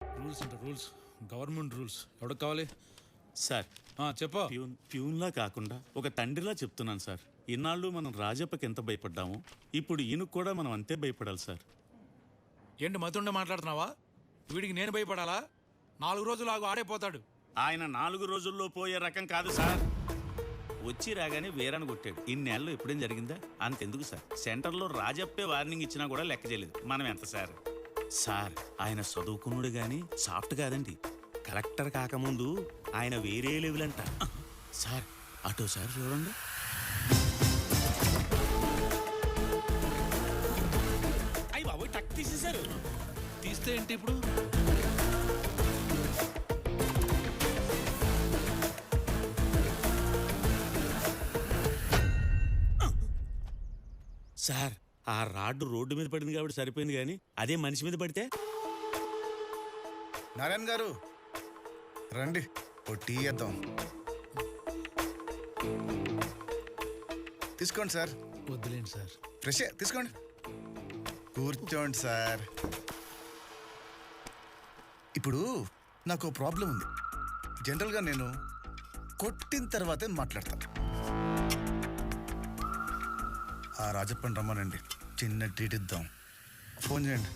Rules అంటే rules, government rules. ఎవరికి కావాలి? సార్ చెప్పా. ప్యూన్లా కాకుండా ఒక తండ్రిలా చెప్తున్నాను సార్. ఇన్నాళ్ళు మనం రాజప్పకి ఎంత భయపడ్డామో ఇప్పుడు ఈయనకు కూడా మనం అంతే భయపడాలి సార్. ఏంటి మతుండే మాట్లాడుతున్నావా? వీడికి నేను భయపడాలా? 4 రోజులు ఆగు, ఆడైపోతాడు. ఆయన 4 రోజుల్లో పోయే రకం కాదు సార్. వచ్చి రాగానే వీరాన్ని కొట్టాడు. ఇన్నేళ్ళు ఎప్పుడేం జరిగిందా? అంతెందుకు సార్, సెంటర్లో రాజప్పే వార్నింగ్ ఇచ్చినా కూడా లెక్క చేయలేదు. మనం ఎంత సార్? సార్ ఆయన చదువుకున్నాడు కానీ సాఫ్ట్ కాదండి. కలెక్టర్ కాకముందు ఆయన వేరే లెవెల్ అంట. సార్ అటో సార్ చూడండి. అయ్యి బాబోయ్, టక్ తీసేశారు. తీస్తే ఏంటి ఇప్పుడు? సార్ ఆ రాడ్డు రోడ్డు మీద పడింది కాబట్టి సరిపోయింది, కానీ అదే మనిషి మీద పడితే. నారాయణ గారు రండి, ఓ టీ ఇద్దాం. తీసుకోండి సార్. వద్దులేండి సార్. ఫ్రెష్ తీసుకోండి. కూర్చోండి సార్. ఇప్పుడు నాకు ఓ ప్రాబ్లం ఉంది. జనరల్గా నేను కొట్టిన తర్వాతే మాట్లాడతాను. ఆ రాజప్పని రమ్మనండి, చిన్న ట్రీట్ ఇద్దాం. ఫోన్ చేయండి.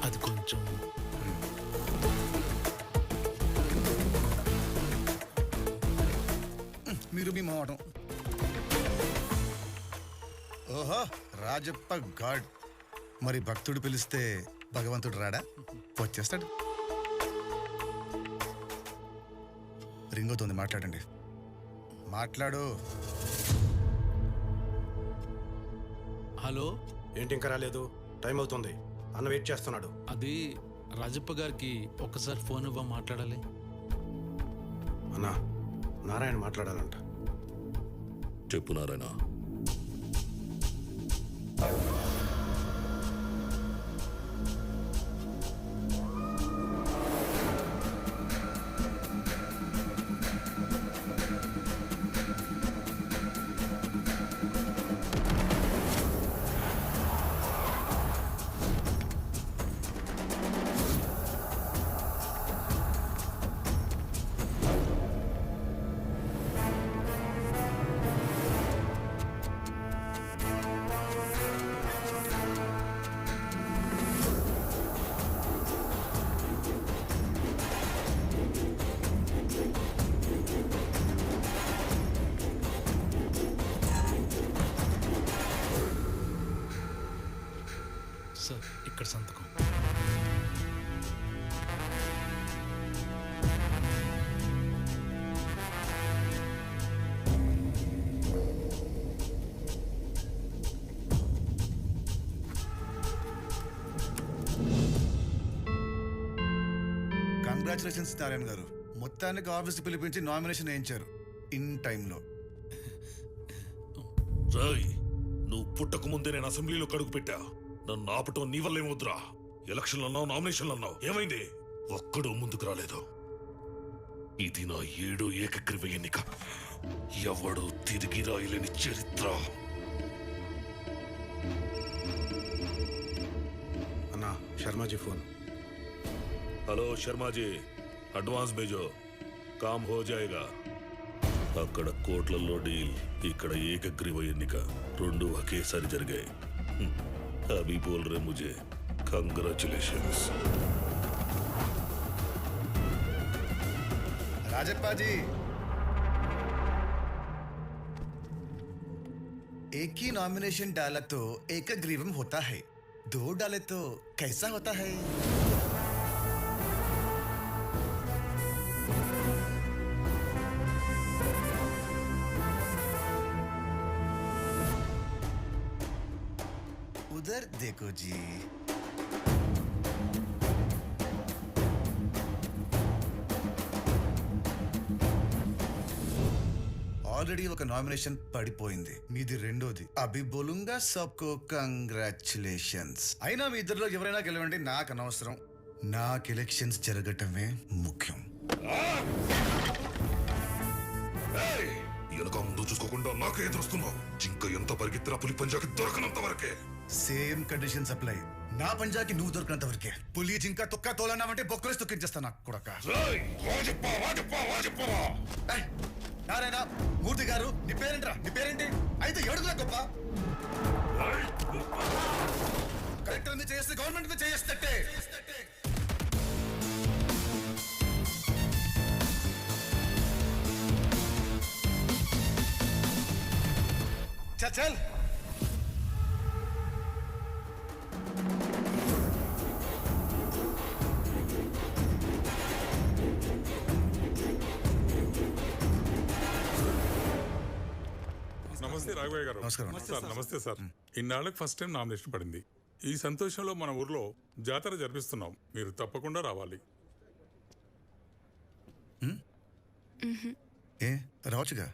అది కొంచెం మీరు మీ మావటం. ఓహో, రాజప్ప గాడ్. మరి భక్తుడు పిలిస్తే భగవంతుడు రాడా? వచ్చేస్తాడు. రింగ్ అవుతుంది, మాట్లాడండి. మాట్లాడు. హలో. ఏంటి ఇంకా రాలేదు? టైం అవుతుంది, అన్న వెయిట్ చేస్తున్నాడు. అది రాజప్ప గారికి ఒక్కసారి ఫోన్ ఇవ్వ, మాట్లాడాలి. అన్నా, నారాయణ మాట్లాడాలంట. చెప్పు నారాయణ. సార్ ఇక్కడ సంతకం. కంగ్రాచులేషన్స్ నారాయణ గారు. మొత్తానికి ఆఫీస్ పిలిపించి నామినేషన్ వేయించారు ఇన్ టైంలో. రాయ్, నువ్వు పుట్టక ముందే నేను అసెంబ్లీలో కడుగు పెట్టా. నన్ను ఆపటం నీ వల్ల ఏమవుతురా? ఎలక్షన్లు అన్నావు, నామినేషన్లు అన్నావు, ఏమైంది? ఒక్కడో ముందుకు రాలేదు. ఇది నా 7వ ఏకగ్రీవ ఎన్నిక. ఎవడో తిరిగి రాయలేని చరిత్ర. అన్నా, Sharmaji phone. Hello Sharmaji, advance భేజో, కామ్ హో జాయేగా. అక్కడ కోట్లలో డీల్, ఇక్కడ ఏకగ్రీవ ఎన్నిక. 2 ఒకేసారి జరిగాయి. अभी बोल रहे मुझे कंग्रेचुलेशंस. राजप्पा जी, एक ही नॉमिनेशन डाला तो एकग्रीवम होता है, 2 डाले तो कैसा होता है? उधर देखो जी. ఆల్రెడీ ఒక నామినేషన్ పడిపోయింది, మీది రెండోది. అభి బోలుంగా సబ్కో కంగ్రాచులేషన్స్. అయినా మీ ఇద్దరిలో ఎవరైనా గెలవండి, నాకు అనవసరం. నాకు ఎలక్షన్స్ జరగటమే ముఖ్యం. వెనక ముందు చూసుకోకుండా నాకే ఎదురుస్తున్నావు. జింక ఎంత పరిగెత్తినా పులి పంజాకి దొరకనంత వరకే. Same conditions apply. నా పంజాకి నువ్వు దొరికినంత వరకే. పులి జింక తొక్క తోలన్నావంటే బొక్కలేసి తొక్కించేస్తా నాకు కొడక. నారాయణ మూర్తి గారు, నీ పేరేంట్రా? నీ పేరేంటి? అయితే ఏడుగులా గొప్ప. కలెక్టర్ మీద చేస్తే గవర్నమెంట్ మీద చేస్తే చల్. నమస్తే రాఘవయ్య గారు. నమస్కారం. సార్ నమస్తే సార్. ఇన్నాళ్ళకి ఫస్ట్ టైం నామినేషన్ పడింది. ఈ సంతోషంలో మన ఊర్లో జాతర జరిపిస్తున్నాం, మీరు తప్పకుండా రావాలి. ఏ రావచ్చుగా.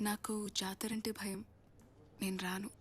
నాకు జాతరంటే భయం, నేను రాను.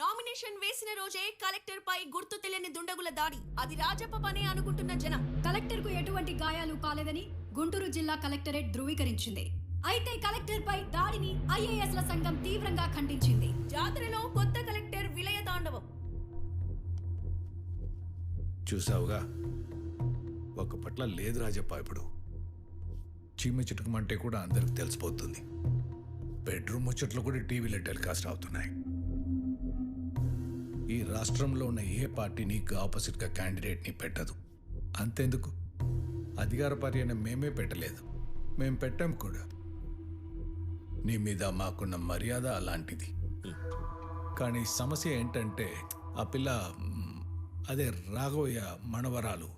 నామినేషన్ వేసిన రోజే కలెక్టర్ పై గుర్తు తెలియని దుండగుల దాడి. అది రాజప్ప పనే అనుకుంటున్న జనం. కలెక్టర్ కు ఎటువంటి గాయాలు కాలేదని గుంటూరు జిల్లా కలెక్టరేట్ ధృవీకరించింది. అయితే కలెక్టర్ పై దాడిని ఐఏఎస్ ల సంఘం తీవ్రంగా ఖండించింది. జాతరలో కొత్త కలెక్టర్ విలయ తాండవం. చూసావుగా, ఒక పట్ల లేదు రాజప్ప. ఇప్పుడు చీమ చిటుకమంటే కూడా అందరికి తెలిసిపోతుంది. బెడ్రూమ్ ముచ్చట్లు కూడా టీవీలో టెలికాస్ట్ అవుతున్నాయి. ఈ రాష్ట్రంలో ఉన్న ఏ పార్టీ నీకు ఆపోజిట్గా క్యాండిడేట్ని పెట్టదు. అంతెందుకు, అధికార పార్టీ మేమే పెట్టలేదు, మేం పెట్టాం కూడా. నీ మీద మాకున్న మర్యాద అలాంటిది. కానీ సమస్య ఏంటంటే ఆ పిల్ల, అదే రాఘవయ్య మనవరాలు,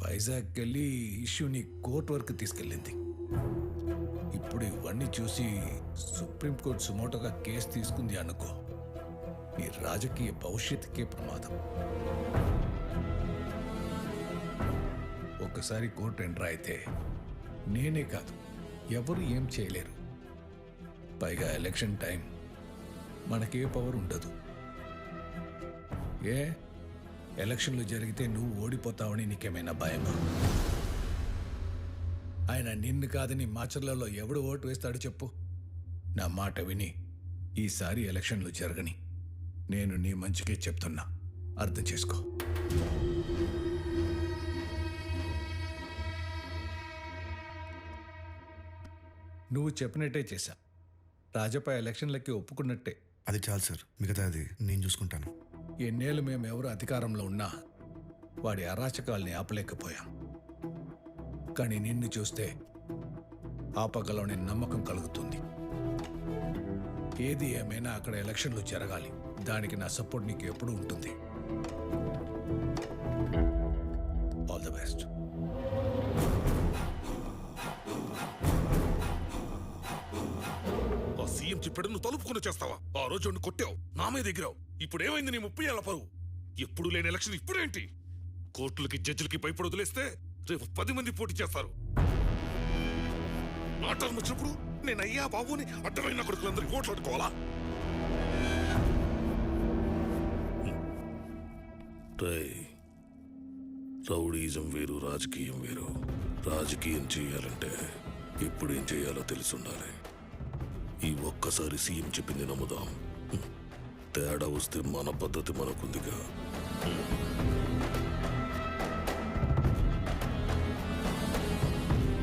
వైజాగ్కి వెళ్ళి ఇష్యూని కోర్టు వరకు తీసుకెళ్ళింది. ఇప్పుడు ఇవన్నీ చూసి సుప్రీంకోర్టు సుమోటోగా కేసు తీసుకుంది అనుకో, నీ రాజకీయ భవిష్యత్తుకే ప్రమాదం. ఒక్కసారి కోర్టు ఎంటర్ అయితే నేనే కాదు, ఎవరు ఏం చేయలేరు. పైగా ఎలక్షన్ టైం, మనకే పవర్ ఉండదు. ఏ ఎలక్షన్లు జరిగితే నువ్వు ఓడిపోతావని నీకేమైనా భయమా? ఆయన నిన్ను కాదని మాచర్లలో ఎవడు ఓటు వేస్తాడు చెప్పు? నా మాట విని ఈసారి ఎలక్షన్లు జరగని. నేను నీ మంచికే చెప్తున్నా, అర్థం చేసుకో. నువ్వు చెప్పినట్టే చేశా. రాజపా ఎలక్షన్లకి ఒప్పుకున్నట్టే. అది చాలు సార్, మిగతాది నేను చూసుకుంటాను. ఎన్నేళ్ళు మేము ఎవరు అధికారంలో ఉన్నా వాడి అరాచకాల్ని ఆపలేకపోయాం. కానీ నిన్ను చూస్తే ఆపగలవని నమ్మకం కలుగుతుంది. ఏది ఏమైనా అక్కడ ఎలక్షన్లు జరగాలి. దానికి నా సపోర్ట్ నీకు ఎప్పుడూ ఉంటుంది. చెప్పాడు నువ్వు తలుపుకొని చేస్తావా? ఆ రోజు నువ్వు కొట్టావు, నా మీద ఎగిరావు. ఇప్పుడు ఏమైంది నీ 30 ఏళ్ల పరువు? ఎప్పుడు లేని ఎలక్షన్ ఇప్పుడేంటి? కోర్టులకి జడ్జిలకి భయపడి వదిలేస్తే రేపు 10 మంది పోటీ చేస్తారు. నా టర్మ్ వచ్చినప్పుడు నేను అయ్యా బాబుని అడ్డమైన కొడుకులందరికీ ఓట్లాడుకోవాలా? రౌడీజం వేరు, రాజకీయం వేరు. రాజకీయం చేయాలంటే ఇప్పుడు ఏం చేయాలో తెలుసుండాలి. ఈ ఒక్కసారి సీఎం చెప్పింది నమ్ముదాం. తేడా వస్తే మన పద్ధతి మనకుందిగా.